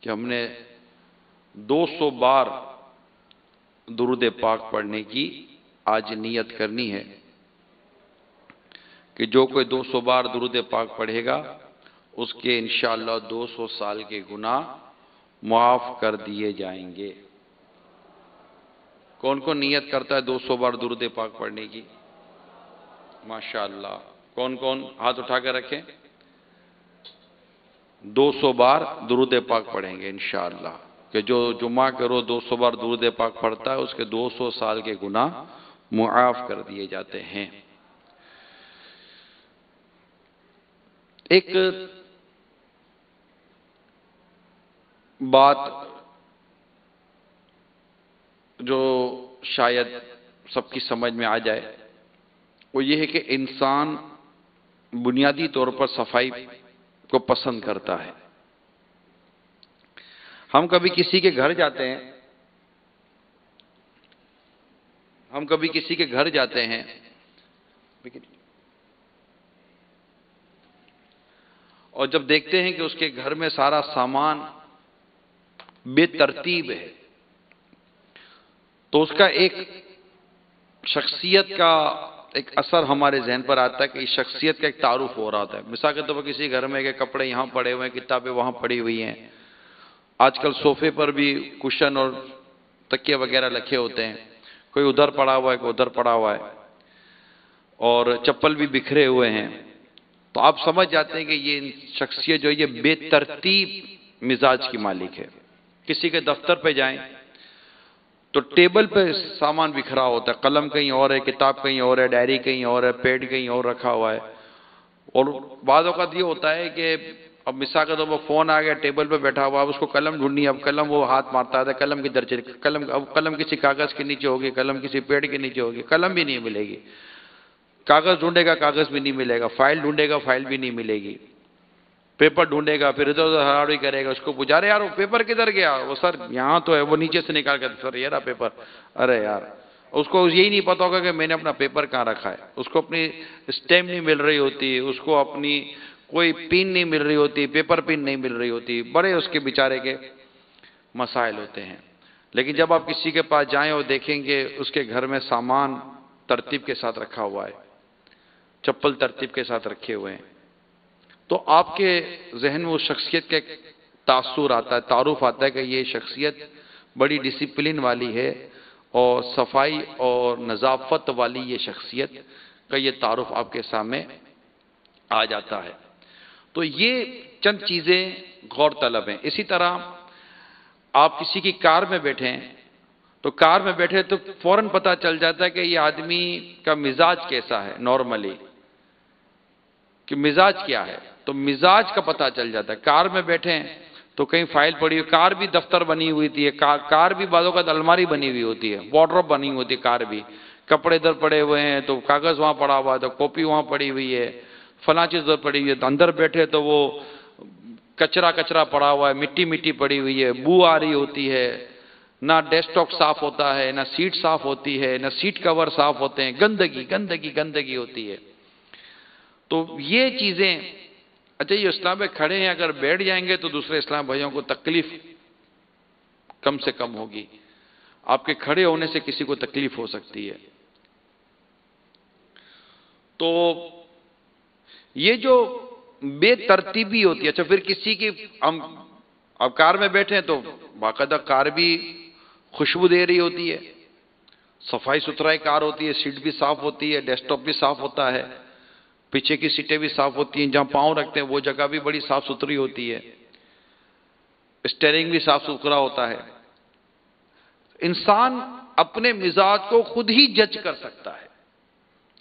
کہ ہم نے 200 بار درود پاک پڑھنے کی آج نیت کرنی ہے کہ جو کوئی 200 بار درود پاک پڑھے گا اس کے انشاءاللہ 200 سال کے گناہ معاف کر دیے جائیں گے۔ کون کون نیت کرتا ہے 200 بار درود پاک پڑھنے کی؟ ماشاءاللہ۔ کون کون ہاتھ اٹھا کے رکھیں؟ 200 بار درود پاک پڑھیں گے انشاءاللہ، کہ جو جمعہ کے روز 200 بار درود پاک پڑھتا ہے اس کے 200 سال کے گناہ معاف کر دیے جاتے ہیں۔ ایک بات جو شاید سب کی سمجھ میں آ جائے وہ یہ ہے کہ انسان بنیادی طور پر صفائی کو پسند کرتا ہے۔ ہم کبھی کسی کے گھر جاتے ہیں اور جب دیکھتے ہیں کہ اس کے گھر میں سارا سامان بے ترتیب ہے تو اس کا ایک شخصیت کا ایک اثر ہمارے ذہن پر آتا ہے کہ اس شخصیت کا ایک تعارف ہو رہا ہوتا ہے۔ مثال کے طور پر کسی گھر میں کہ کپڑے یہاں پڑے ہوئے ہیں، کتابیں وہاں پڑی ہوئی ہیں، آج کل صوفے پر بھی کشن اور تکیے وغیرہ رکھے ہوتے ہیں، کوئی ادھر پڑا ہوا ہے کوئی ادھر پڑا ہوا ہے، اور چپل بھی بکھرے ہوئے ہیں، تو آپ سمجھ جاتے ہیں کہ یہ شخصیت جو ہے یہ بے ترتیب مزاج کی مالک ہے۔ کسی کے دفتر پہ جائیں تو ٹیبل پہ سامان بکھرا ہوتا ہے، قلم کہیں اور ہے، کتاب کہیں اور ہے، ڈائری کہیں اور ہے، پیڈ کہیں اور رکھا ہوا ہے، اور بعض اوقات یہ ہوتا ہے کہ اب مثال کے طور پر فون آ گیا، ٹیبل پہ بیٹھا ہوا، اب اس کو قلم ڈھونڈنی ہے، اب قلم وہ ہاتھ مارتا ہے، قلم کی درجے قلم کسی کاغذ کے نیچے ہوگی، قلم کسی پیڈ کے نیچے ہوگی، قلم بھی نہیں ملے گی، کاغذ ڈھونڈے گا کاغذ بھی نہیں ملے گا، فائل ڈھونڈے گا فائل بھی نہیں ملے گی، پیپر ڈھونڈے گا، پھر ادھر ادھر ہڑاہڑی کرے گا، اس کو پوچھا رہے یار وہ پیپر کدھر گیا؟ وہ سر یہاں تو ہے، وہ نیچے سے نکال کے سر یہ رہا پیپر۔ ارے یار اس کو یہی نہیں پتا ہوگا کہ میں نے اپنا پیپر کہاں رکھا ہے، اس کو اپنی اسٹیمپ نہیں مل رہی ہوتی، اس کو اپنی کوئی پین نہیں مل رہی ہوتی، پیپر پین نہیں مل رہی ہوتی، بڑے اس کے بیچارے کے مسائل ہوتے ہیں۔ لیکن جب آپ کسی کے پاس جائیں اور دیکھیں گے اس کے گھر میں سامان ترتیب کے ساتھ رکھا ہوا ہے، چپل ترتیب کے ساتھ رکھے ہوئے ہیں، تو آپ کے ذہن میں اس شخصیت کا ایک تاثر آتا ہے، تعارف آتا ہے کہ یہ شخصیت بڑی ڈسپلن والی ہے، اور صفائی اور نظافت والی یہ شخصیت کا یہ تعارف آپ کے سامنے آ جاتا ہے۔ تو یہ چند چیزیں غور طلب ہیں۔ اسی طرح آپ کسی کی کار میں بیٹھے ہیں تو کار میں بیٹھے تو فوراً پتہ چل جاتا ہے کہ یہ آدمی کا مزاج کیسا ہے، نارملی کہ مزاج کیا ہے، تو مزاج کا پتہ چل جاتا ہے۔ کار میں بیٹھے ہیں تو کہیں فائل پڑی ہوئی، کار بھی دفتر بنی ہوئی تھی، کار بھی بعض اوقات الماری بنی ہوئی ہوتی ہے، وارڈروب بنی ہوئی ہوتی ہے، کار بھی کپڑے ادھر پڑے ہوئے ہیں تو کاغذ وہاں پڑا ہوا ہے تو کاپی وہاں پڑی ہوئی ہے، فلاں چیز ادھر پڑی ہوئی ہے، اندر بیٹھے تو وہ کچرا پڑا ہوا ہے، مٹی پڑی ہوئی ہے، بو آ رہی ہوتی ہے، نہ ڈیسک ٹاپ صاف ہوتا ہے، نہ سیٹ صاف ہوتی ہے، نہ سیٹ کور صاف ہوتے ہیں، گندگی ہوتی ہے۔ تو یہ چیزیں، اچھا یہ اسلام میں کھڑے ہیں، اگر بیٹھ جائیں گے تو دوسرے اسلام بھائیوں کو تکلیف کم سے کم ہوگی، آپ کے کھڑے ہونے سے کسی کو تکلیف ہو سکتی ہے۔ تو یہ جو بے ترتیبی ہوتی ہے، اچھا پھر کسی کی ہم اب کار میں بیٹھے ہیں تو باقاعدہ کار بھی خوشبو دے رہی ہوتی ہے، صفائی ستھرائی کار ہوتی ہے، سیٹ بھی صاف ہوتی ہے، ڈیسک ٹاپ بھی صاف ہوتا ہے، پیچھے کی سیٹیں بھی صاف ہوتی ہیں، جہاں پاؤں رکھتے ہیں وہ جگہ بھی بڑی صاف ستھری ہوتی ہے، اسٹیئرنگ بھی صاف ستھرا ہوتا ہے۔ انسان اپنے مزاج کو خود ہی جج کر سکتا ہے،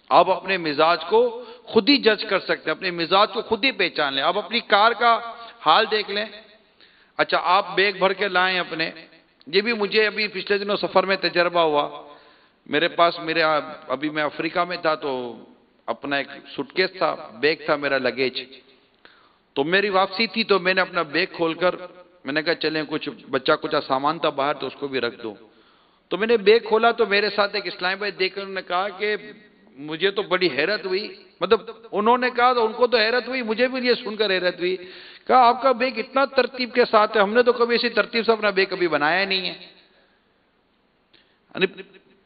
آپ اپنے مزاج کو خود ہی جج کر سکتے ہیں، اپنے مزاج کو خود ہی پہچان لیں۔ آپ اپنی کار کا حال دیکھ لیں، اچھا آپ بیگ بھر کے لائیں اپنے، یہ بھی مجھے ابھی پچھلے دنوں سفر میں تجربہ ہوا، میرے پاس ابھی میں افریقہ میں تھا تو اپنا ایک سوٹ کیس تھا، بیگ تھا میرا لگیج، تو میری واپسی تھی تو میں نے اپنا بیگ کھول کر میں نے کہا چلیں کچھ کچھ سامان تھا باہر تو اس کو بھی رکھ دوں، تو میں نے بیگ کھولا تو میرے ساتھ ایک اسلامی بھائی دیکھ کر انہوں نے کہا کہ مجھے تو بڑی حیرت ہوئی، مطلب انہوں نے کہا تو ان کو تو حیرت ہوئی، مجھے بھی یہ سن کر حیرت ہوئی کہا آپ کا بیگ اتنا ترتیب کے ساتھ ہے، ہم نے تو کبھی ایسی ترتیب سے اپنا بیگ کبھی بنایا نہیں ہے۔ یعنی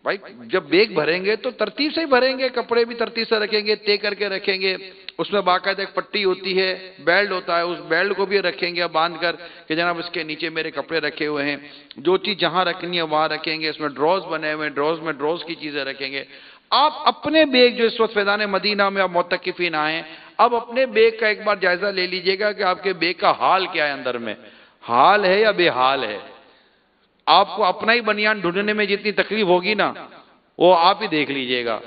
بھائی جب بیگ بھریں گے تو ترتیب سے ہی بھریں گے، کپڑے بھی ترتیب سے رکھیں گے، طے کر کے رکھیں گے، اس میں باقاعدہ ایک پٹی ہوتی ہے، بیلٹ ہوتا ہے، اس بیلٹ کو بھی رکھیں گے باندھ کر کہ جناب اس کے نیچے میرے کپڑے رکھے ہوئے ہیں، جو چیز جہاں رکھنی ہے وہاں رکھیں گے، اس میں ڈراز بنے ہوئے ہیں، ڈراز میں ڈراز کی چیزیں رکھیں گے۔ آپ اپنے بیگ جو اس وقت فیضان مدینہ میں آپ معتکفین آئے، اب اپنے بیگ کا ایک بار جائزہ لے لیجئے گا کہ آپ کے بیگ کا حال کیا ہے، اندر میں حال ہے یا بے حال ہے۔ آپ کو اپنا ہی بنیان ڈھونڈنے میں جتنی تکلیف ہوگی نا وہ آپ ہی دیکھ لیجئے گا۔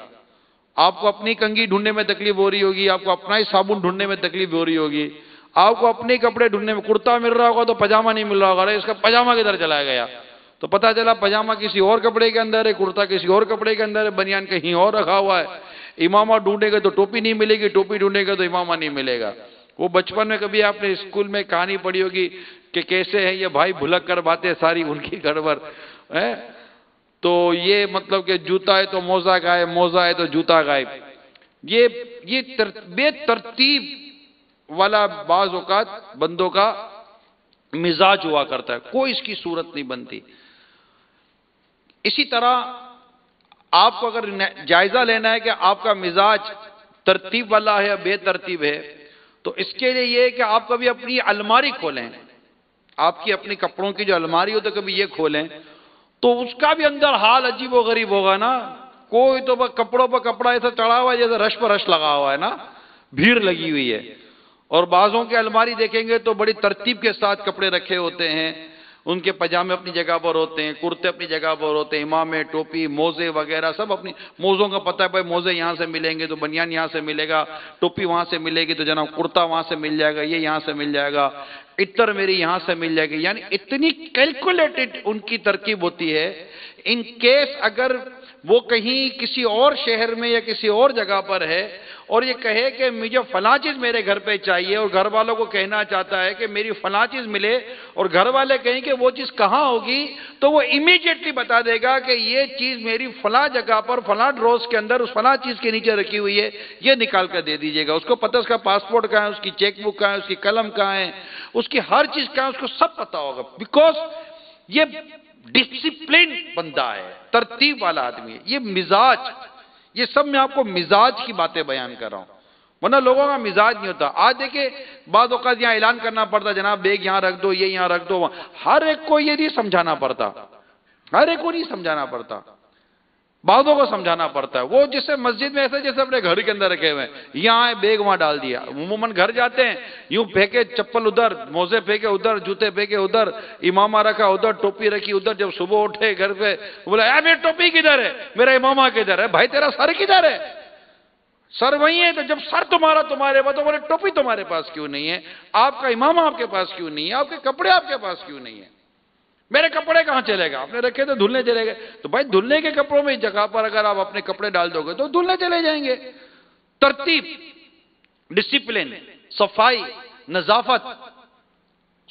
آپ کو اپنی کنگھی ڈھونڈنے میں تکلیف ہو رہی ہوگی، آپ کو اپنا ہی صابن ڈھونڈنے میں تکلیف ہو رہی ہوگی، آپ کو اپنے کپڑے ڈھونڈنے میں، کرتا مل رہا ہوگا تو پجامہ نہیں مل رہا ہوگا، اس کا پجامہ کدھر چلا گیا، تو پتہ چلا پجامہ کسی اور کپڑے کے اندر ہے، کرتا کسی اور کپڑے کے اندر ہے، بنیان کہیں اور رکھا ہوا ہے۔ امامہ ڈھونڈے گا تو ٹوپی نہیں ملے گی، ٹوپی ڈھونڈے گا تو امامہ نہیں ملے گا۔ وہ بچپن میں کبھی آپ نے اسکول میں کہانی پڑھی ہوگی کہ کیسے ہیں یہ بھائی بھلک کر باتیں ساری ان کی گڑبڑ ہے، تو یہ مطلب کہ جوتا ہے تو موزہ غائب، موزہ ہے تو جوتا غائب۔ یہ بے ترتیب والا بعض اوقات بندوں کا مزاج ہوا کرتا ہے، کوئی اس کی صورت نہیں بنتی۔ اسی طرح آپ کو اگر جائزہ لینا ہے کہ آپ کا مزاج ترتیب والا ہے یا بے ترتیب ہے، تو اس کے لیے یہ ہے کہ آپ کبھی اپنی الماری کھولیں، آپ کی اپنی کپڑوں کی جو الماری ہو تو کبھی یہ کھولیں، تو اس کا بھی اندر حال عجیب و غریب ہوگا نا۔ کوئی تو کپڑوں پر کپڑا ایسا چڑھا ہوا ہے جیسے رش پر رش لگا ہوا ہے نا، بھیڑ لگی ہوئی ہے۔ اور بعضوں کے الماری دیکھیں گے تو بڑی ترتیب کے ساتھ کپڑے رکھے ہوتے ہیں، ان کے پجامے اپنی جگہ پر ہوتے ہیں، کرتے اپنی جگہ پر ہوتے ہیں، امامے، ٹوپی، موزے وغیرہ سب اپنی، موزوں کا پتہ ہے بھائی موزے یہاں سے ملیں گے تو بنیان یہاں سے ملے گا، ٹوپی وہاں سے ملے گی تو جناب کرتا وہاں سے مل جائے گا، یہ یہاں سے مل جائے گا، عطر میری یہاں سے مل جائے گی۔ یعنی اتنی کیلکولیٹڈ ان کی ترکیب ہوتی ہے، ان کیس اگر وہ کہیں کسی اور شہر میں یا کسی اور جگہ پر ہے اور یہ کہے کہ مجھے فلاں چیز میرے گھر پہ چاہیے، اور گھر والوں کو کہنا چاہتا ہے کہ میری فلاں چیز ملے، اور گھر والے کہیں کہ وہ چیز کہاں ہوگی، تو وہ امیڈیٹلی بتا دے گا کہ یہ چیز میری فلاں جگہ پر فلاں ڈروز کے اندر اس فلاں چیز کے نیچے رکھی ہوئی ہے، یہ نکال کر دے دیجئے گا۔ اس کو پتہ اس کا پاسپورٹ کہاں ہے، اس کی چیک بک کہاں ہے، اس کی قلم کہاں ہے، اس کی ہر چیز کہاں ہے، اس کو سب پتہ ہوگا، بیکاز یہ ڈسپلن بندہ ہے، ترتیب والا آدمی ہے۔ یہ مزاج، یہ سب میں آپ کو مزاج کی باتیں بیان کر رہا ہوں، ورنہ لوگوں کا مزاج نہیں ہوتا۔ آج دیکھیں بعض اوقات یہاں اعلان کرنا پڑتا جناب بیگ یہاں رکھ دو، یہ یہاں رکھ دو، ہر ایک کو یہ نہیں سمجھانا پڑتا، ہر ایک کو نہیں سمجھانا پڑتا، بعضوں کو سمجھانا پڑتا ہے۔ وہ جسے مسجد میں ایسے جیسے اپنے گھر کے اندر رکھے ہوئے ہیں، یہاں آئے بیگ وہاں ڈال دیا، عموماً گھر جاتے ہیں یوں پھینکے چپل ادھر، موزے پھینکے ادھر، جوتے پھینکے ادھر، امامہ رکھا ادھر، ٹوپی رکھی ادھر۔ جب صبح اٹھے گھر پہ بولا اے میری ٹوپی کدھر ہے، میرا امامہ کدھر ہے؟ بھائی تیرا سر کدھر ہے؟ سر وہی ہے، تو جب سر تمہارا تمہارے پاس تو بولے ٹوپی تمہارے پاس کیوں نہیں ہے، آپ کا امامہ آپ کے پاس کیوں نہیں ہے، آپ کے کپڑے آپ کے پاس کیوں نہیں ہے؟ میرے کپڑے کہاں چلے گا؟ آپ نے رکھے تو دھلنے چلے گئے، تو بھائی دھلنے کے کپڑوں میں اس جگہ پر اگر آپ اپنے کپڑے ڈال دو گے تو دھلنے چلے جائیں گے۔ ترتیب، ڈسپلن، صفائی، نظافت،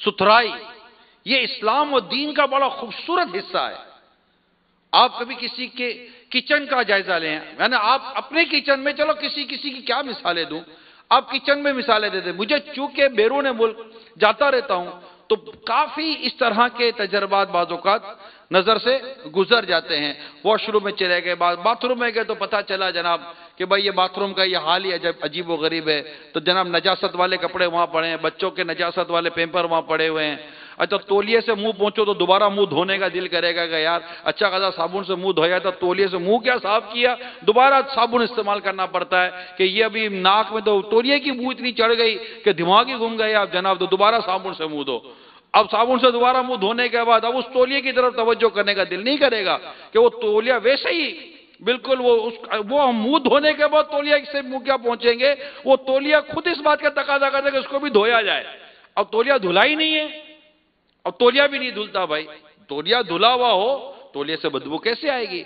ستھرائی، یہ اسلام و دین کا بڑا خوبصورت حصہ ہے۔ آپ کبھی کسی کے کچن کا جائزہ لیں، یعنی آپ اپنے کچن میں، چلو کسی کی کیا مثالیں دوں، آپ کچن میں مثالیں دے دیں۔ مجھے چونکہ بیرون ملک جاتا رہتا ہوں تو کافی اس طرح کے تجربات بعض اوقات نظر سے گزر جاتے ہیں۔ واش روم میں چلے گئے، باتھ روم میں گئے تو پتہ چلا جناب کہ بھائی یہ باتھ روم کا یہ حال ہی عجیب و غریب ہے، تو جناب نجاست والے کپڑے وہاں پڑے ہیں، بچوں کے نجاست والے پیمپر وہاں پڑے ہوئے ہیں۔ اچھا تولیے سے منہ پہنچو تو دوبارہ منہ دھونے کا دل کرے گا کہ یار اچھا خاصا صابن سے منہ دھویا تھا، تولیے سے منہ کیا صاف کیا، دوبارہ صابن استعمال کرنا پڑتا ہے کہ یہ ابھی ناک میں تو تولیے کی بو اتنی چڑھ گئی کہ دماغ ہی گھوم گئے آپ جناب، تو دوبارہ صابن سے منہ دھو۔ اب صابن سے دوبارہ منہ دھونے کے بعد اب اس تولیے کی طرف توجہ کرنے کا دل نہیں کرے گا کہ وہ تولیہ ویسے ہی بالکل وہ منہ دھونے کے بعد تولیہ سے منہ کیا پہنچیں گے، وہ تولیہ خود اس بات کا تقاضا کرتا ہے کہ اس کو بھی دھویا جائے۔ اب تولیہ دھلا ہی نہیں ہے، اب تولیہ بھی نہیں دھلتا۔ بھائی تولیہ دھلا ہوا ہو، تولیہ سے بدبو کیسے آئے گی؟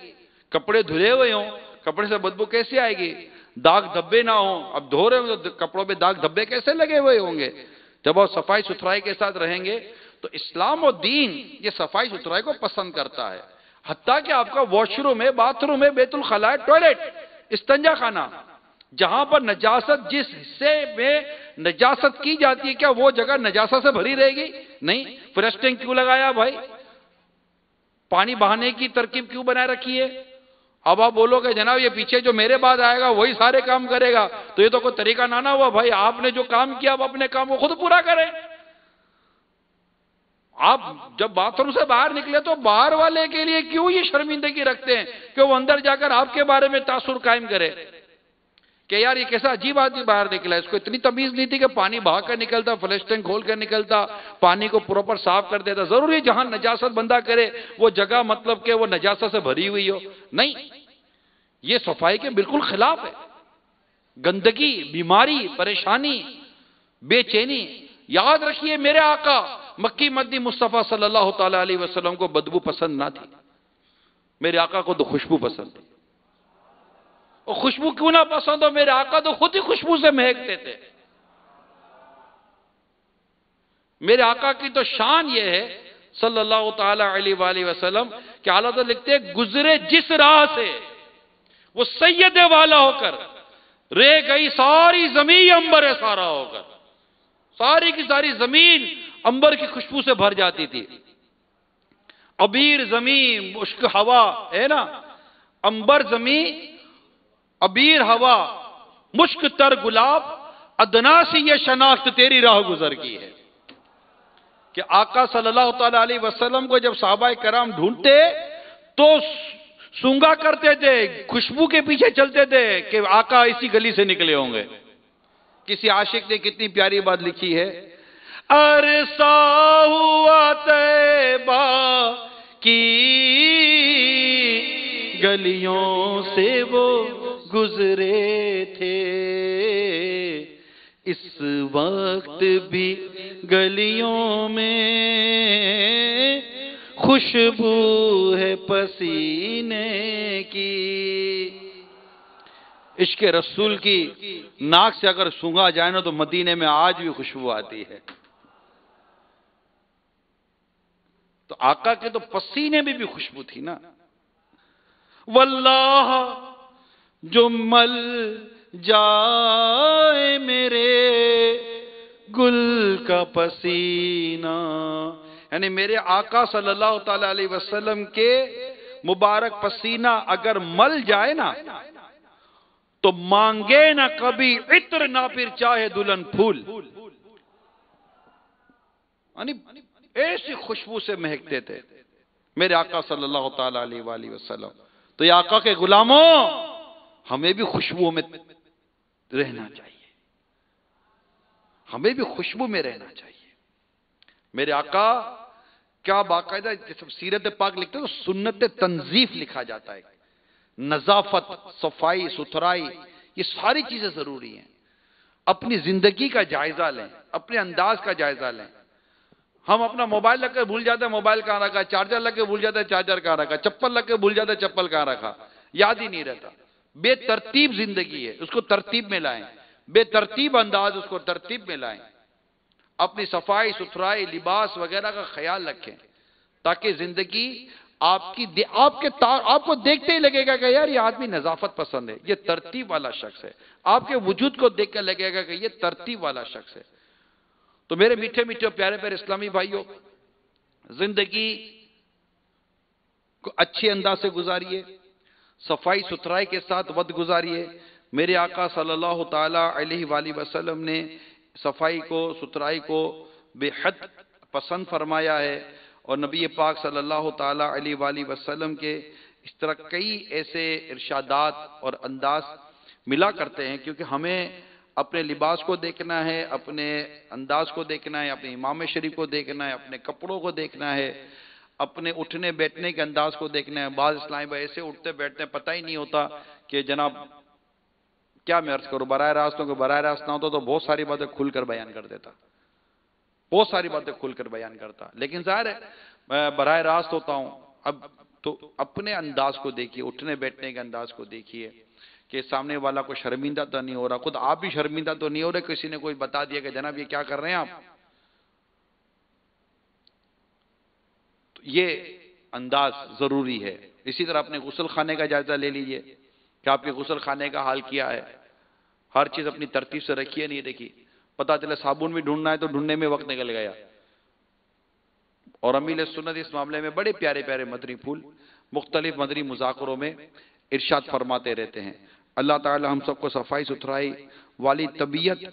کپڑے دھلے ہوئے ہوں، کپڑے سے بدبو کیسے آئے گی؟ داغ دھبے نہ ہوں، اب دھو رہے ہوں تو کپڑوں پہ داغ دھبے کیسے لگے ہوئے ہوں گے؟ جب آپ صفائی ستھرائی کے ساتھ رہیں گے تو اسلام و دین یہ صفائی ستھرائی کو پسند کرتا ہے۔ حتیٰ کہ آپ کا واش روم ہے، باتھ روم ہے، بیت الخلاء ہے، ٹوائلٹ، استنجا خانہ، جہاں پر نجاست جس حصے میں نجاست کی جاتی ہے، کیا وہ جگہ نجاست سے بھری رہے گی؟ نہیں۔ فلسٹنگ کیوں لگایا بھائی؟ پانی بہانے کی ترکیب کیوں بنائے رکھی ہے؟ اب آپ بولو کہ جناب یہ پیچھے جو میرے بعد آئے گا وہی سارے کام کرے گا، تو یہ تو کوئی طریقہ نہ ہوا بھائی۔ آپ نے جو کام کیا آپ اپنے کام کو خود پورا کریں۔ آپ جب باتھ روم سے باہر نکلے تو باہر والے کے لیے کیوں یہ شرمندگی رکھتے ہیں کہ وہ اندر جا کر آپ کے بارے میں تاثر قائم کرے کہ یار یہ کیسا عجیب آدمی باہر نکلا ہے، اس کو اتنی تمیز نہیں تھی کہ پانی بہا کر نکلتا، فلسٹنگ کھول کر نکلتا، پانی کو پراپر صاف کر دیتا۔ ضروری جہاں نجاست بندہ کرے وہ جگہ مطلب کہ وہ نجاست سے بھری ہوئی ہو؟ نہیں، یہ صفائی کے بالکل خلاف ہے۔ گندگی، بیماری، پریشانی، بے چینی۔ یاد رکھیے میرے آقا مکی مدنی مصطفیٰ صلی اللہ تعالی علیہ وسلم کو بدبو پسند نہ تھی، میرے آقا کو تو خوشبو پسند تھی۔ اور خوشبو کیوں نہ پسند ہو، میرے آقا تو خود ہی خوشبو سے مہکتے تھے۔ میرے آقا کی تو شان یہ ہے صلی اللہ تعالی علیہ وآلہ وسلم کہ اعلیٰ حضرت لکھتے ہیں گزرے جس راہ سے وہ سید والا ہو کر رہ گئی ساری زمین انبر سارا ہو کر، ساری کی ساری زمین انبر کی خوشبو سے بھر جاتی تھی۔ عبیر زمین، مشک ہوا ہے نا، انبر زمین، عبیر ہوا، مشک تر گلاب، ادنا سی یہ شناخت تیری راہ گزر کی ہے۔ کہ آقا صلی اللہ تعالی علیہ وسلم کو جب صحابہ کرام ڈھونڈتے تو سونگا کرتے تھے، خوشبو کے پیچھے چلتے تھے کہ آقا اسی گلی سے نکلے ہوں گے۔ کسی عاشق نے کتنی پیاری بات لکھی ہے، عرصہ ہوا طیبہ کی گلیوں سے وہ گزرے تھے، اس وقت بھی گلیوں میں خوشبو ہے پسینے کی۔ عشق رسول کی ناک سے اگر سونگا جائے نا تو مدینے میں آج بھی خوشبو آتی ہے۔ تو آقا کے تو پسینے میں بھی خوشبو تھی نا۔ واللہ جو مل جائے میرے گل کا پسینہ، یعنی میرے آقا صلی اللہ تعالی علیہ وسلم کے مبارک پسینہ اگر مل جائے نا تو مانگے نہ کبھی عطر نہ پھر چاہے دلہن پھول، یعنی ایسی خوشبو سے مہکتے تھے میرے آقا صلی اللہ تعالی علیہ وآلہ وسلم۔ تو یہ آقا کے غلاموں ہمیں بھی خوشبو میں رہنا چاہیے، ہمیں بھی خوشبو میں رہنا چاہیے۔ میرے آقا کیا باقاعدہ سیرت پاک لکھتے ہیں تو سنت تنظیف لکھا جاتا ہے، نظافت، صفائی ستھرائی، یہ ساری چیزیں ضروری ہیں۔ اپنی زندگی کا جائزہ لیں، اپنے انداز کا جائزہ لیں۔ ہم اپنا موبائل لگ کے بھول جاتے ہیں موبائل کہاں رکھا، چارجر لگ کے بھول جاتے ہیں چارجر کہاں رکھا، چپل لگ کے بھول جاتے ہیں چپل کہاں رکھا، یاد ہی نہیں رہتا۔ بے ترتیب زندگی ہے، اس کو ترتیب میں لائیں، بے ترتیب انداز اس کو ترتیب میں لائیں۔ اپنی صفائی ستھرائی لباس وغیرہ کا خیال رکھیں تاکہ زندگی آپ کو دیکھتے ہی لگے گا کہ یار یہ آدمی نظافت پسند ہے، یہ ترتیب والا شخص ہے۔ آپ کے وجود کو دیکھ کر لگے گا کہ یہ ترتیب والا شخص ہے۔ تو میرے میٹھے میٹھے پیارے پیارے اسلامی بھائیوں، زندگی کو اچھے انداز سے گزاریے، صفائی ستھرائی کے ساتھ وقت گزاریے۔ میرے آقا صلی اللہ تعالی علیہ وآلہ وسلم نے صفائی کو ستھرائی کو بے حد پسند فرمایا ہے، اور نبی پاک صلی اللہ تعالی علیہ وآلہ وسلم کے اس طرح کئی ایسے ارشادات اور انداز ملا کرتے ہیں، کیونکہ ہمیں اپنے لباس کو دیکھنا ہے، اپنے انداز کو دیکھنا ہے، اپنے امام شریف کو دیکھنا ہے، اپنے کپڑوں کو دیکھنا ہے، اپنے اٹھنے بیٹھنے کے انداز کو دیکھنا ہے۔ بعض اسلامی بھائی ایسے اٹھتے بیٹھتے ہیں پتہ ہی نہیں ہوتا کہ جناب کیا میں عرض کروں، براہ راست کو براہ راست نہ ہوتا تو بہت ساری باتیں کھل کر بیان کر دیتا، بہت ساری باتیں کھل کر بیان کرتا، لیکن ظاہر ہے میں براہ راست ہوتا ہوں۔ اب تو اپنے انداز کو دیکھیے، اٹھنے بیٹھنے کے انداز کو دیکھیے کہ سامنے والا کو شرمندہ تو نہیں ہو رہا، خود آپ بھی شرمندہ تو نہیں ہو رہے، کسی نے کوئی بتا دیا کہ جناب یہ کیا کر رہے ہیں آپ۔ تو یہ انداز ضروری ہے۔ اسی طرح اپنے غسل خانے کا جائزہ لے لیجئے کہ آپ کے غسل خانے کا حال کیا ہے، ہر چیز اپنی ترتیب سے رکھیے نہیں رکھی۔ پتہ چلے صابن بھی ڈھونڈنا ہے تو ڈھونڈنے میں وقت نکل گیا. اور امیل سنت اس معاملے میں بڑے پیارے پیارے مدنی پھول مختلف مدنی مذاکروں میں ارشاد فرماتے رہتے ہیں. اللہ تعالی ہم سب کو صفائی ستھرائی والی طبیعت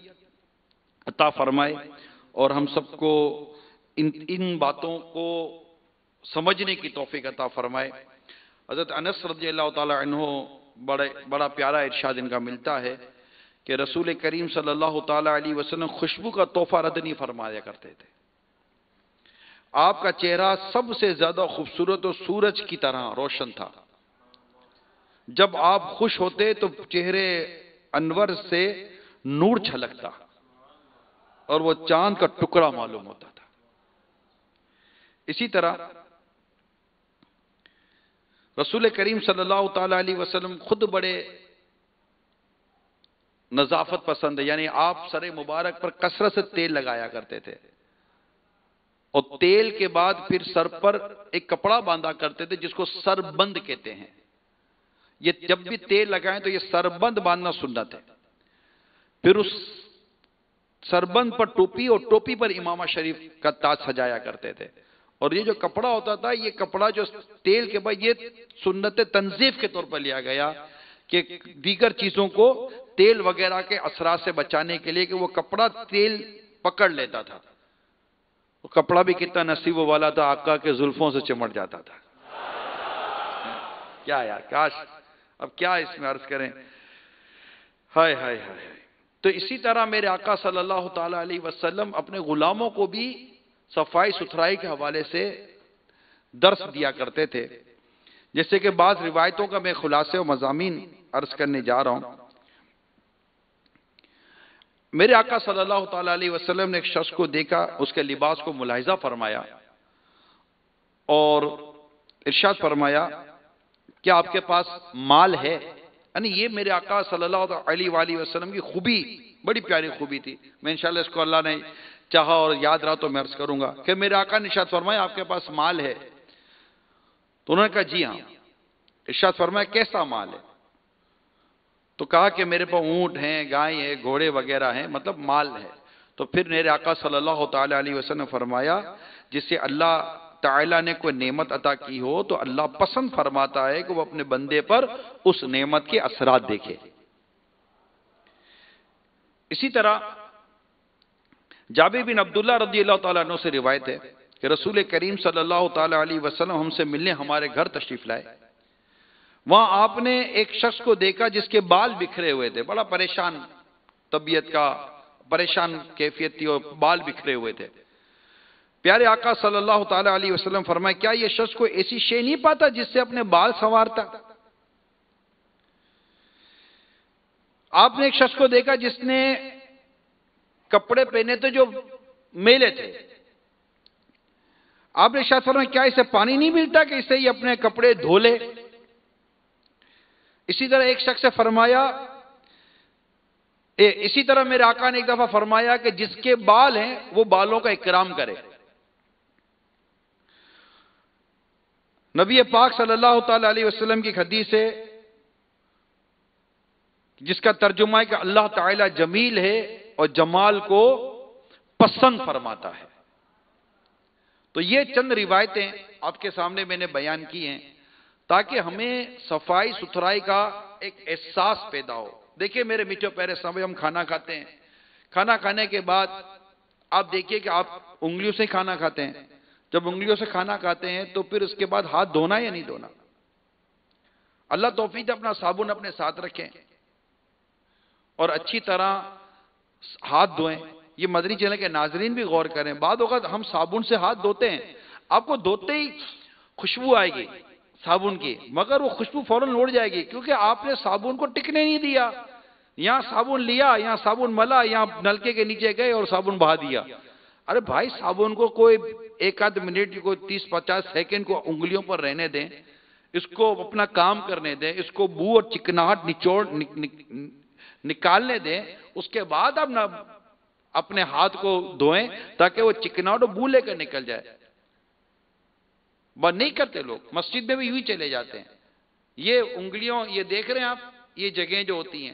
عطا فرمائے اور ہم سب کو ان باتوں کو سمجھنے کی توفیق عطا فرمائے. حضرت انس رضی اللہ تعالی عنہ بڑا پیارا ارشاد ان کا ملتا ہے کہ رسول کریم صلی اللہ تعالی علیہ وسلم خوشبو کا تحفہ رد نہیں فرمایا کرتے تھے. آپ کا چہرہ سب سے زیادہ خوبصورت اور سورج کی طرح روشن تھا. جب آپ خوش ہوتے تو چہرے انور سے نور چھلکتا اور وہ چاند کا ٹکڑا معلوم ہوتا تھا. اسی طرح رسول کریم صلی اللہ تعالی علیہ وسلم خود بڑے نظافت پسند ہے، یعنی آپ سر مبارک پر کثرت سے تیل لگایا کرتے تھے اور تیل کے بعد پھر سر پر ایک کپڑا باندھا کرتے تھے جس کو سربند کہتے ہیں. یہ جب بھی تیل لگائیں تو یہ سربند باندھنا سنت ہے. پھر اس سربند پر ٹوپی اور ٹوپی پر امامہ شریف کا تاج سجایا کرتے تھے. اور یہ جو کپڑا ہوتا تھا، یہ کپڑا جو تیل کے بعد یہ سنت تنظیف کے طور پر لیا گیا کہ دیگر چیزوں کو تیل وغیرہ کے اثرات سے بچانے کے لیے کہ وہ کپڑا تیل پکڑ لیتا تھا. وہ کپڑا بھی کتنا نصیب والا تھا، آقا کے زلفوں سے چمٹ جاتا تھا. کیا یار، کاش اب کیا اس میں عرض کریں. ہائے ہائے ہائے. تو اسی طرح میرے آقا صلی اللہ تعالی علیہ وسلم اپنے غلاموں کو بھی صفائی ستھرائی کے حوالے سے درس دیا کرتے تھے. جیسے کہ بعض روایتوں کا میں خلاصے و مضامین عرض کرنے جا رہا ہوں. میرے آقا صلی اللہ تعالی علیہ وسلم نے ایک شخص کو دیکھا، اس کے لباس کو ملاحظہ فرمایا اور ارشاد فرمایا کہ آپ کے پاس مال ہے. یعنی یہ میرے آقا صلی اللہ علیہ وآلہ وسلم کی خوبی، بڑی پیاری خوبی تھی. میں انشاءاللہ اس کو اللہ نے چاہا اور یاد رہا تو میں عرض کروں گا کہ میرے آقا نے ارشاد فرمایا آپ کے پاس مال ہے. تو انہوں نے کہا جی ہاں. ارشاد فرمایا کیسا مال ہے؟ تو کہا کہ میرے پاس اونٹ ہیں، گائے ہیں، گھوڑے وغیرہ ہیں، مطلب مال ہے. تو پھر میرے آقا صلی اللہ تعالی علیہ وسلم نے فرمایا جس سے اللہ تعالیٰ نے کوئی نعمت عطا کی ہو تو اللہ پسند فرماتا ہے کہ وہ اپنے بندے پر اس نعمت کے اثرات دیکھے. اسی طرح جابر بن عبداللہ رضی اللہ تعالیٰ عنہ سے روایت ہے کہ رسول کریم صلی اللہ تعالی علیہ وسلم ہم سے ملنے ہمارے گھر تشریف لائے. وہاں آپ نے ایک شخص کو دیکھا جس کے بال بکھرے ہوئے تھے، بڑا پریشان طبیعت کا، پریشان کیفیت تھی اور بال بکھرے ہوئے تھے. پیارے آقا صلی اللہ تعالی علیہ وسلم فرمائے کیا یہ شخص کوئی ایسی شے نہیں پاتا جس سے اپنے بال سنوارتا؟ آپ نے ایک شخص کو دیکھا جس نے کپڑے پہنے تھے جو میلے تھے. آپ نے ارشاد فرمایا کیا اسے پانی نہیں ملتا کہ اسے یہ اپنے کپڑے دھو لے؟ اسی طرح ایک شخص سے فرمایا، اسی طرح میرے آقا نے ایک دفعہ فرمایا کہ جس کے بال ہیں وہ بالوں کا اکرام کرے. نبی پاک صلی اللہ تعالی علیہ وسلم کی حدیث ہے جس کا ترجمہ ہے کہ اللہ تعالی جمیل ہے اور جمال کو پسند فرماتا ہے. تو یہ چند روایتیں آپ کے سامنے میں نے بیان کی ہیں تاکہ ہمیں صفائی ستھرائی کا ایک احساس پیدا ہو. دیکھیں میرے میٹھے پیارے سامنے، ہم کھانا کھاتے ہیں، کھانا کھانے کے بعد آپ دیکھیے کہ آپ انگلیوں سے کھانا کھاتے ہیں. جب انگلیوں سے کھانا کھاتے ہیں تو پھر اس کے بعد ہاتھ دھونا یا نہیں دھونا؟ اللہ توفیق اپنا صابن اپنے ساتھ رکھیں اور اچھی طرح ہاتھ دھوئیں. یہ مدنی چینل کے ناظرین بھی غور کریں، بعد اوقات ہم صابن سے ہاتھ دھوتے ہیں، آپ کو دھوتے ہی خوشبو آئے گی صابن کی، مگر وہ خوشبو فوراً اڑ جائے گی کیونکہ آپ نے صابن کو ٹکنے نہیں دیا. یہاں صابن لیا، یہاں صابن ملا، یہاں نلکے کے نیچے گئے اور صابن بہا دیا. ارے بھائی صابن کو کوئی ایک آدھ منٹ، کوئی 30-50 سیکنڈ کو انگلیوں پر رہنے دیں، اس کو اپنا کام کرنے دیں، اس کو بو اور چکناہٹ نکالنے دیں. اس کے بعد آپ اپنے ہاتھ کو دھوئیں تاکہ وہ چکناہٹ اور بو لے کر نکل جائے. بات نہیں کرتے لوگ، مسجد میں بھی یوں ہی چلے جاتے ہیں. یہ انگلیوں، یہ دیکھ رہے ہیں آپ، یہ جگہیں جو ہوتی ہیں،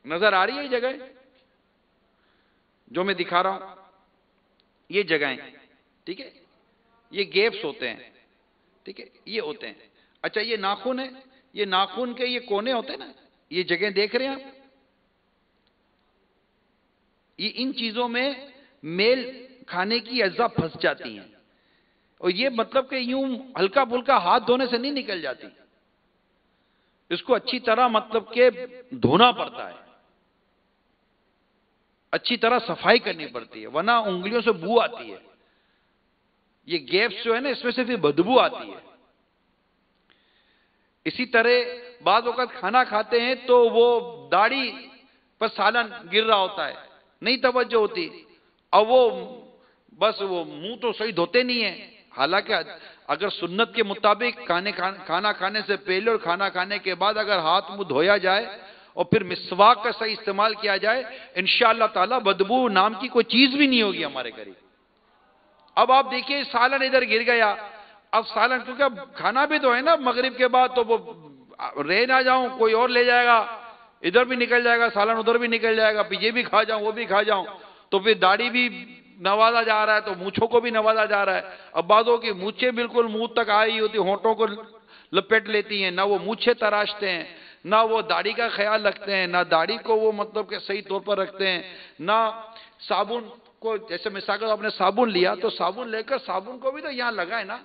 نظر آ رہی ہے یہ جگہ؟ جو میں دکھا رہا ہوں یہ جگہیں، ٹھیک ہے، یہ گیپس ہوتے ہیں، ٹھیک ہے، یہ ہوتے ہیں. اچھا یہ ناخن ہے، یہ ناخن کے یہ کونے ہوتے ہیں نا، یہ جگہیں دیکھ رہے ہیں آپ، یہ ان چیزوں میں میل کھانے کی اجزاء پھنس جاتی ہیں، اور یہ مطلب کہ یوں ہلکا پھلکا ہاتھ دھونے سے نہیں نکل جاتی، اس کو اچھی طرح مطلب کہ دھونا پڑتا ہے، اچھی طرح صفائی کرنی پڑتی ہے، ورنہ انگلیوں سے بو آتی ہے. یہ گیپس جو ہے نا اس میں سے پھر بدبو آتی ہے. اسی طرح بعض اوقات کھانا کھاتے ہیں تو وہ داڑھی پر سالن گر رہا ہوتا ہے، نہیں توجہ ہوتی، اور وہ بس وہ منہ تو صحیح دھوتے نہیں ہیں. حالانکہ اگر سنت کے مطابق کھانا کھانے سے پہلے اور کھانا کھانے کے بعد اگر ہاتھ منہ دھویا جائے اور پھر مسواک کا صحیح استعمال کیا جائے، انشاءاللہ تعالی بدبو نام کی کوئی چیز بھی نہیں ہوگی ہمارے قریب. اب آپ دیکھیے سالن ادھر گر گیا، اب سالن کیونکہ اب کھانا بھی تو ہے نا مغرب کے بعد، تو وہ رہ نہ جاؤں کوئی اور لے جائے گا، ادھر بھی نکل جائے گا سالن، ادھر بھی نکل جائے گا، پھر یہ بھی کھا جاؤں وہ بھی کھا جاؤں، تو پھر داڑھی بھی نوازا جا رہا ہے تو مونچھوں کو بھی نوازا جا رہا ہے. اب بعضوں کی مونچھیں بالکل منہ تک آئی ہوتی، ہونٹوں کو لپیٹ لیتی ہیں، نہ وہ مونچھیں تراشتے ہیں، نہ وہ داڑھی کا خیال رکھتے ہیں، نہ داڑھی کو وہ مطلب کہ صحیح طور پر رکھتے ہیں، نہ صابن کو، جیسے مثال کے آپ نے صابن لیا تو صابن لے کر صابن کو بھی تو یہاں لگائے نا،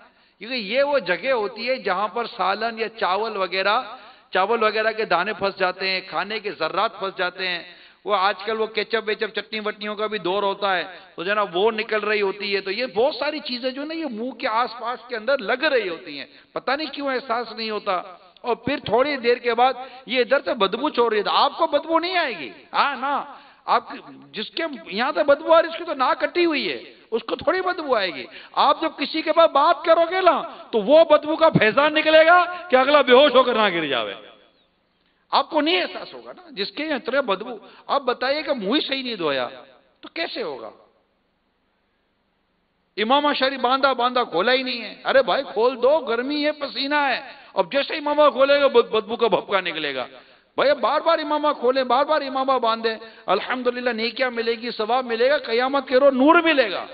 کیونکہ یہ وہ جگہ ہوتی ہے جہاں پر سالن یا چاول وغیرہ کے دانے پھنس جاتے ہیں، کھانے کے ذرات پھنس جاتے ہیں. وہ آج کل وہ کیچپ ویچپ چٹنی وٹنیوں کا بھی دور ہوتا ہے تو جو ہے نا وہ نکل رہی ہوتی ہے. تو یہ بہت ساری چیزیں جو نا یہ منہ کے آس پاس کے اندر لگ رہی ہوتی ہیں، پتہ نہیں کیوں احساس نہیں ہوتا، اور پھر تھوڑی دیر کے بعد یہ ادھر سے بدبو چھوڑ رہی ہے. آپ کو بدبو نہیں آئے گی، ہاں نا، آپ جس کے یہاں سے بدبو آ رہی ہے اس کی تو ناک کٹی ہوئی ہے، اس کو تھوڑی بدبو آئے گی. آپ جب کسی کے پاس بات کرو گے نا تو وہ بدبو کا فیضان نکلے گا کہ اگلا بے ہوش ہو کر نہ گر جاوے. آپ کو نہیں احساس ہوگا نا جس کے اتنے بدبو. آپ بتائیے کہ منہ ہی صحیح نہیں دھویا تو کیسے ہوگا؟ امامہ شریف باندھا کھولا ہی نہیں ہے. ارے بھائی کھول دو، گرمی ہے، پسینہ ہے. اب جیسے امامہ کھولے گا بدبو کا بھپکا نکلے گا. بھائی بار بار امامہ کھولیں، بار بار امامہ باندھیں، الحمدللہ نیکیاں ملے گی، ثواب ملے گا، قیامت کے روز نور ملے گا.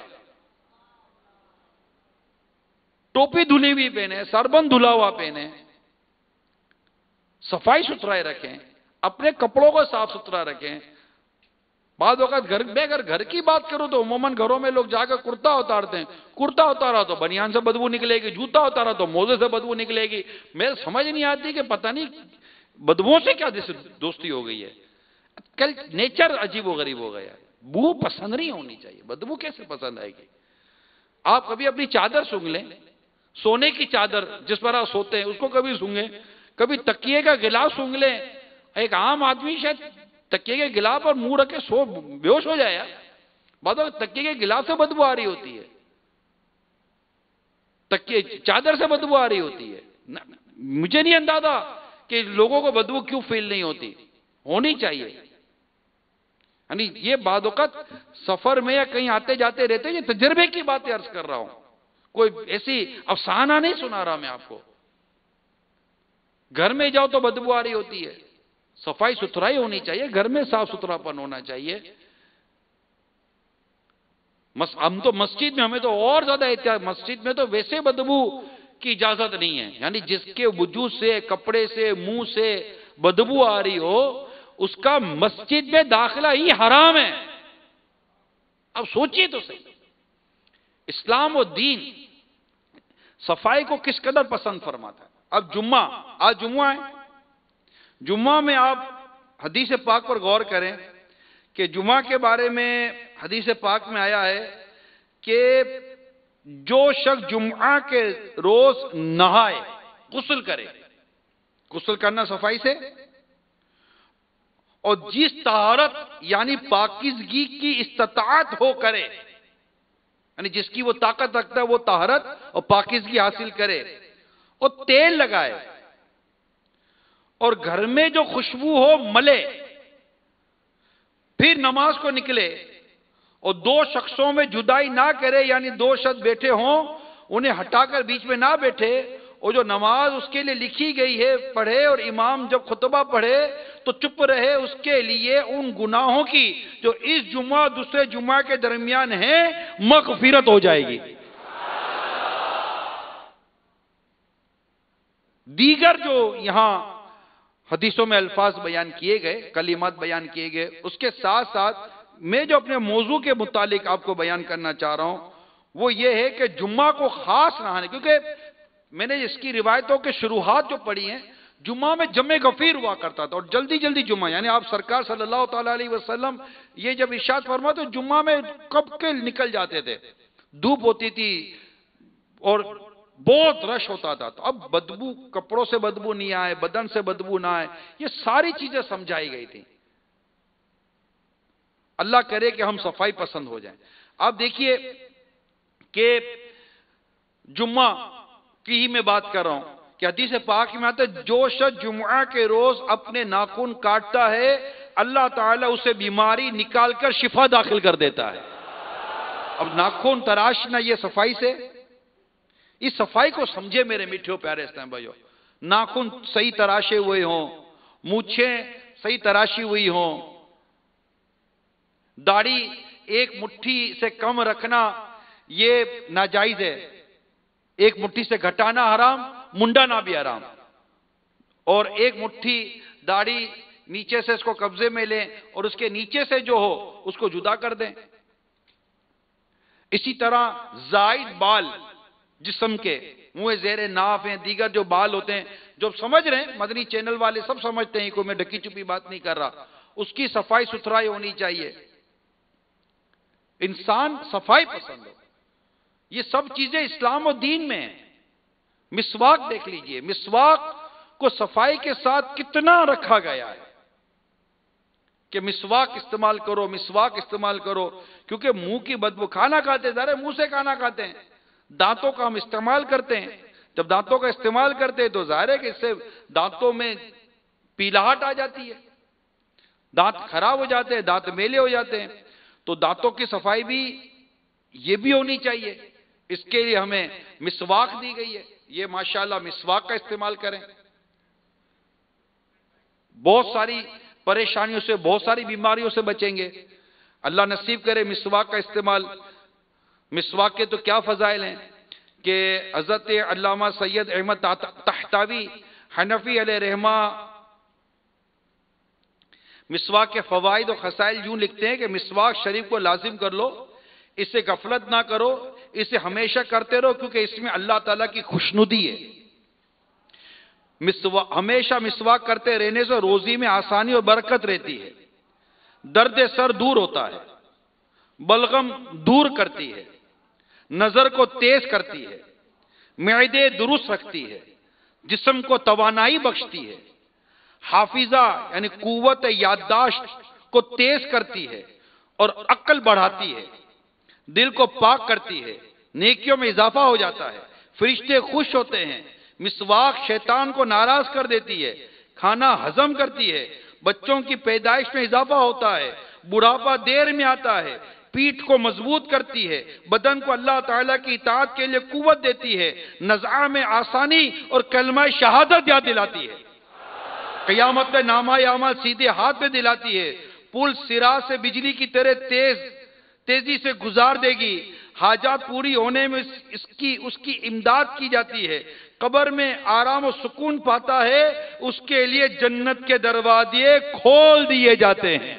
ٹوپی دھلی ہوئی پہنے، سربند دھلا ہوا پہنے، صفائی ستھرائی رکھیں، اپنے کپڑوں کو صاف ستھرا رکھیں. بعض اوقات گھر کی بات کروں تو عموماً گھروں میں لوگ جا کر کرتا اتارتے ہیں. کرتا اتارا تو بنیان سے بدبو نکلے گی، جوتا اتارا تو موزے سے بدبو نکلے گی. میرے سمجھ نہیں آتی کہ پتہ نہیں بدبوؤں سے کیا دوستی ہو گئی ہے. کل نیچر عجیب و غریب ہو گیا ہے. بو پسند نہیں ہونی چاہیے، بدبو کیسے پسند آئے گی؟ آپ کبھی اپنی چادر سونگھ لیں، سونے کی چادر جس پر آپ سوتے ہیں اس کو کبھی سونگیں، کبھی تکیے کا گلاف سونگھ لیں. ایک عام آدمی شاید تکیے کے گلاف پر منہ رکھ کے سو بے ہوش ہو جائے. بعد تکیے کے گلاف سے بدبو آ رہی ہوتی ہے، تکیے چادر سے بدبو آ رہی ہوتی ہے. مجھے نہیں اندازہ کہ لوگوں کو بدبو کیوں فیل نہیں ہوتی، ہونی چاہیے. یعنی یہ بعض اوقات سفر میں یا کہیں آتے جاتے رہتے ہیں، یہ تجربے کی باتیں عرض کر رہا ہوں، کوئی ایسی افسانہ نہیں سنا رہا میں آپ کو. گھر میں جاؤ تو بدبو آ رہی ہوتی ہے، صفائی ستھرائی ہونی چاہیے، گھر میں صاف ستھرا پن ہونا چاہیے. ہم تو مسجد میں ہمیں تو اور زیادہ احتیاط، مسجد میں تو ویسے بدبو کی اجازت نہیں ہے. یعنی جس کے وجود سے، کپڑے سے، منہ سے بدبو آ رہی ہو اس کا مسجد میں داخلہ ہی حرام ہے. اب سوچئے تو صحیح، اسلام و دین صفائی کو کس قدر پسند فرماتا ہے. اب جمعہ، آج جمعہ ہے، جمعہ میں آپ حدیث پاک پر غور کریں کہ جمعہ کے بارے میں حدیث پاک میں آیا ہے کہ جو شخص جمعہ کے روز نہائے، غسل کرے، غسل کرنا صفائی سے، اور جس طہارت یعنی پاکیزگی کی استطاعت ہو کرے، یعنی جس کی وہ طاقت رکھتا ہے وہ طہارت اور پاکیزگی حاصل کرے، اور تیل لگائے، اور گھر میں جو خوشبو ہو ملے، پھر نماز کو نکلے، اور دو شخصوں میں جدائی نہ کرے، یعنی دو شخص بیٹھے ہوں انہیں ہٹا کر بیچ میں نہ بیٹھے، اور جو نماز اس کے لیے لکھی گئی ہے پڑھے، اور امام جب خطبہ پڑھے تو چپ رہے اس کے لیے ان گناہوں کی جو اس جمعہ دوسرے جمعہ کے درمیان ہیں مغفرت ہو جائے گی۔ دیگر جو یہاں حدیثوں میں الفاظ بیان کیے گئے، کلمات بیان کیے گئے، اس کے ساتھ ساتھ میں جو اپنے موضوع کے متعلق آپ کو بیان کرنا چاہ رہا ہوں وہ یہ ہے کہ جمعہ کو خاص نہانے، کیونکہ میں نے اس کی روایتوں کے شروحات جو پڑھی ہیں، جمعہ میں جمع غفیر ہوا کرتا تھا اور جلدی جلدی جمعہ، یعنی آپ سرکار صلی اللہ تعالیٰ علیہ وسلم یہ جب ارشاد فرماتے تو جمعہ میں کب کے نکل جاتے تھے، دھوپ ہوتی تھی اور بہت رش ہوتا تھا، تو اب بدبو، کپڑوں سے بدبو نہیں آئے، بدن سے بدبو نہ آئے، یہ ساری چیزیں سمجھائی گئی تھی۔ اللہ کرے کہ ہم صفائی پسند ہو جائیں۔ آپ دیکھیے کہ جمعہ کی ہی میں بات کر رہا ہوں کہ حدیث پاک میں آتا ہے جو شخص جمعہ کے روز اپنے ناخن کاٹتا ہے اللہ تعالیٰ اسے بیماری نکال کر شفا داخل کر دیتا ہے۔ اب ناخن تراشنا یہ صفائی سے، اس صفائی کو سمجھے میرے میٹھے پیارے اسلام بھائیو، ناخن صحیح تراشے ہوئے ہوں، مونچھیں صحیح تراشی ہوئی ہوں، داڑھی ایک مٹھی سے کم رکھنا یہ ناجائز ہے، ایک مٹھی سے گھٹانا حرام، منڈانا بھی حرام، اور ایک مٹھی داڑھی نیچے سے اس کو قبضے میں لیں اور اس کے نیچے سے جو ہو اس کو جدا کر دیں۔ اسی طرح زائد بال جسم کے، منہ زیر ناف ہیں، دیگر جو بال ہوتے ہیں، جو سمجھ رہے ہیں مدنی چینل والے سب سمجھتے ہیں، کوئی میں ڈکی چپی بات نہیں کر رہا، اس کی صفائی ستھرائی ہونی چاہیے، انسان صفائی پسند ہو، یہ سب چیزیں اسلام و دین میں ہیں۔ مسواک دیکھ لیجئے، مسواک کو صفائی کے ساتھ کتنا رکھا گیا ہے کہ مسواک استعمال کرو، مسواک استعمال کرو، کیونکہ منہ کی بدبو، کھانا کھاتے ظاہر منہ سے کھانا کھاتے ہیں، دانتوں کا ہم استعمال کرتے ہیں، جب دانتوں کا استعمال کرتے ہیں تو ظاہر ہے کہ اس سے دانتوں میں پیلاہٹ آ جاتی ہے، دانت خراب ہو جاتے ہیں، دانت میلے ہو جاتے ہیں، تو دانتوں کی صفائی بھی یہ بھی ہونی چاہیے، اس کے لیے ہمیں مسواک دی گئی ہے، یہ ماشاءاللہ مسواک کا استعمال کریں۔ بہت ساری پریشانیوں سے، بہت ساری بیماریوں سے بچیں گے، اللہ نصیب کرے مسواک کا استعمال۔ مسواک کے تو کیا فضائل ہیں کہ حضرت علامہ سید احمد طحطاوی حنفی علیہ رحمہ مسواک کے فوائد و خصائل یوں لکھتے ہیں کہ مسواک شریف کو لازم کر لو، اس سے غفلت نہ کرو، اسے ہمیشہ کرتے رہو، کیونکہ اس میں اللہ تعالیٰ کی خوشنودی ہے۔ ہمیشہ مسواک کرتے رہنے سے روزی میں آسانی اور برکت رہتی ہے، درد سر دور ہوتا ہے، بلغم دور کرتی ہے، نظر کو تیز کرتی ہے، معدے درست رکھتی ہے، جسم کو توانائی بخشتی ہے، حافظہ یعنی قوت یادداشت کو تیز کرتی ہے اور عقل بڑھاتی ہے، دل کو پاک کرتی ہے، نیکیوں میں اضافہ ہو جاتا ہے، فرشتے خوش ہوتے ہیں، مسواک شیطان کو ناراض کر دیتی ہے، کھانا ہضم کرتی ہے، بچوں کی پیدائش میں اضافہ ہوتا ہے، بڑھاپا دیر میں آتا ہے، پیٹھ کو مضبوط کرتی ہے، بدن کو اللہ تعالیٰ کی اطاعت کے لیے قوت دیتی ہے، نزعہ میں آسانی اور کلمہ شہادت یاد دلاتی ہے، قیامت میں نامہ اعمال سیدھے ہاتھ میں دلاتی ہے، پل صراط سے بجلی کی طرح تیزی سے گزار دے گی، حاجات پوری ہونے میں اس کی امداد کی جاتی ہے، قبر میں آرام و سکون پاتا ہے، اس کے لیے جنت کے دروازے کھول دیے جاتے ہیں۔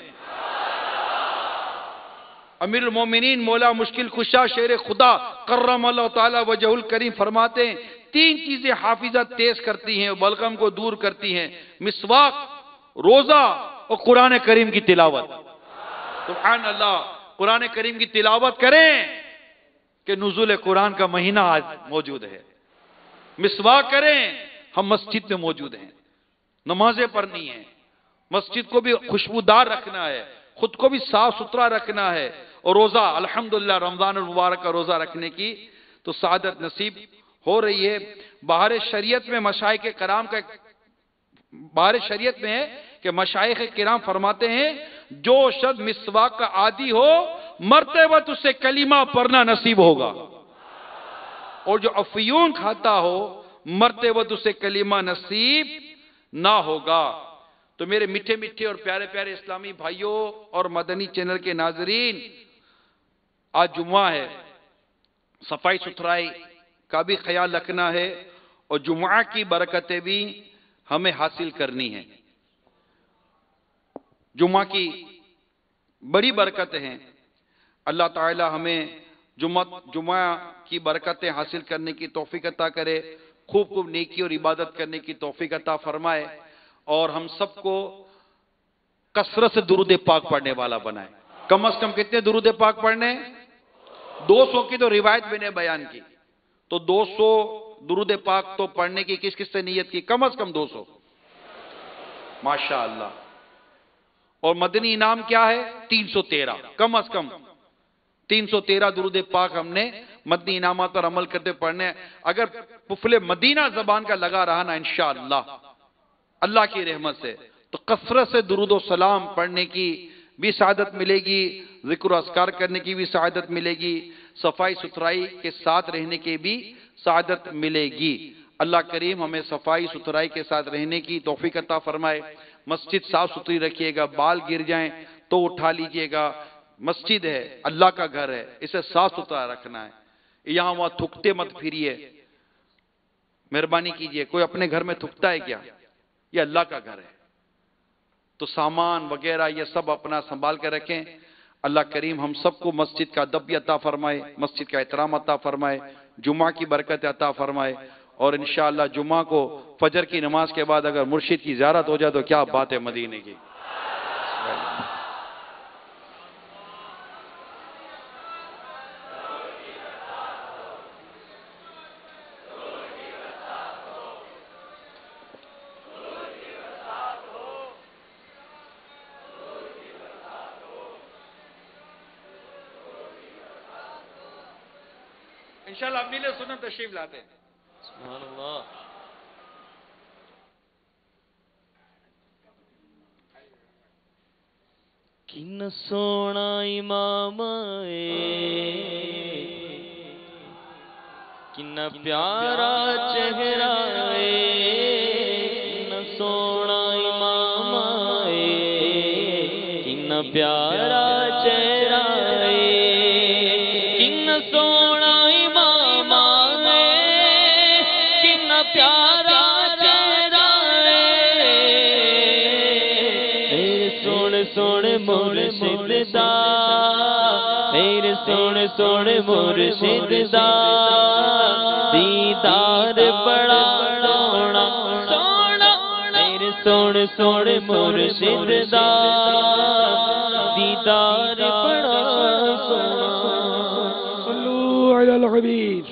امیر المومنین مولا مشکل کشا شیر خدا کرم اللہ تعالی وجہ الکریم فرماتے ہیں تین چیزیں حافظہ تیز کرتی ہیں، بلغم کو دور کرتی ہیں، مسواک، روزہ اور قرآن کریم کی تلاوت۔ سبحان اللہ، قرآن کریم کی تلاوت کریں کہ نزول قرآن کا مہینہ آج موجود ہے، مسواک کریں، ہم مسجد میں موجود ہیں، نمازیں پڑھنی ہیں، مسجد کو بھی خوشبودار رکھنا ہے، خود کو بھی صاف ستھرا رکھنا ہے، اور روزہ الحمدللہ رمضان المبارک کا روزہ رکھنے کی تو سعادت نصیب ہو رہی ہے۔ بہار شریعت میں مشائخ کرام کا بہار شریعت میں ہے کہ مشائخ کرام فرماتے ہیں جو شخص مسواک کا عادی ہو مرتے وقت اسے کلمہ پڑھنا نصیب ہوگا، اور جو افیون کھاتا ہو مرتے وقت اسے کلمہ نصیب نہ ہوگا۔ تو میرے میٹھے میٹھے اور پیارے پیارے اسلامی بھائیوں اور مدنی چینل کے ناظرین، آج جمعہ ہے، صفائی ستھرائی کا بھی خیال رکھنا ہے اور جمعہ کی برکتیں بھی ہمیں حاصل کرنی ہیں۔ جمعہ کی بڑی برکتیں ہیں، اللہ تعالی ہمیں جمعہ کی برکتیں حاصل کرنے کی توفیق عطا کرے، خوب خوب نیکی اور عبادت کرنے کی توفیق عطا فرمائے، اور ہم سب کو کثرت سے درود پاک پڑھنے والا بنائے۔ کم از کم کتنے درود پاک پڑھنے؟ 200 کی تو روایت میں نے بیان کی، تو 200 درود پاک تو پڑھنے کی کس کس سے نیت کی؟ کم از کم 200، ماشاءاللہ۔ اور مدنی انعام کیا ہے؟ 313، کم از کم 313 درود پاک ہم نے مدنی انعامات پر عمل کرتے پڑھنے ہیں۔ اگر پفل مدینہ زبان کا لگا رہا نا انشاءاللہ اللہ کی رحمت سے، تو کثرت سے درود و سلام پڑھنے کی بھی سعادت ملے گی، ذکر و اذکار کرنے کی بھی سعادت ملے گی، صفائی ستھرائی کے ساتھ رہنے کی بھی سعادت ملے گی۔ اللہ کریم ہمیں صفائی ستھرائی کے ساتھ رہنے کی توفیق عطا فرمائے۔ مسجد صاف ستھری رکھیے گا، بال گر جائیں تو اٹھا لیجئے گا، مسجد ہے، اللہ کا گھر ہے، اسے صاف ستھرا رکھنا ہے۔ یہاں وہاں تھکتے مت پھریے، مہربانی کیجئے۔ کوئی اپنے گھر میں تھکتا ہے کیا؟ یہ اللہ کا گھر ہے، تو سامان وغیرہ یہ سب اپنا سنبھال کے رکھیں۔ اللہ کریم ہم سب کو مسجد کا ادب بھی عطا فرمائے، مسجد کا احترام عطا فرمائے، جمعہ کی برکت عطا فرمائے، اور انشاءاللہ جمعہ کو فجر کی نماز کے بعد اگر مرشد کی زیارت ہو جائے تو کیا بات ہے مدینے کی۔ انشاءاللہ اپنی لئے سنت تشریف لاتے ہیں۔ سبحان اللہ۔ کن سونا امام کن پیارا چہرہ کن سونا امام کن پیارا چہرہ کن سونا پیارا چہرہ میرے سونے سونے مرشد دا، میرے سونے سونے مرشد دا دیدار بڑا سونا سونا، میرے سونے سونے مرشد دا دیدار بڑا سونا۔ صلو علی الحبیب۔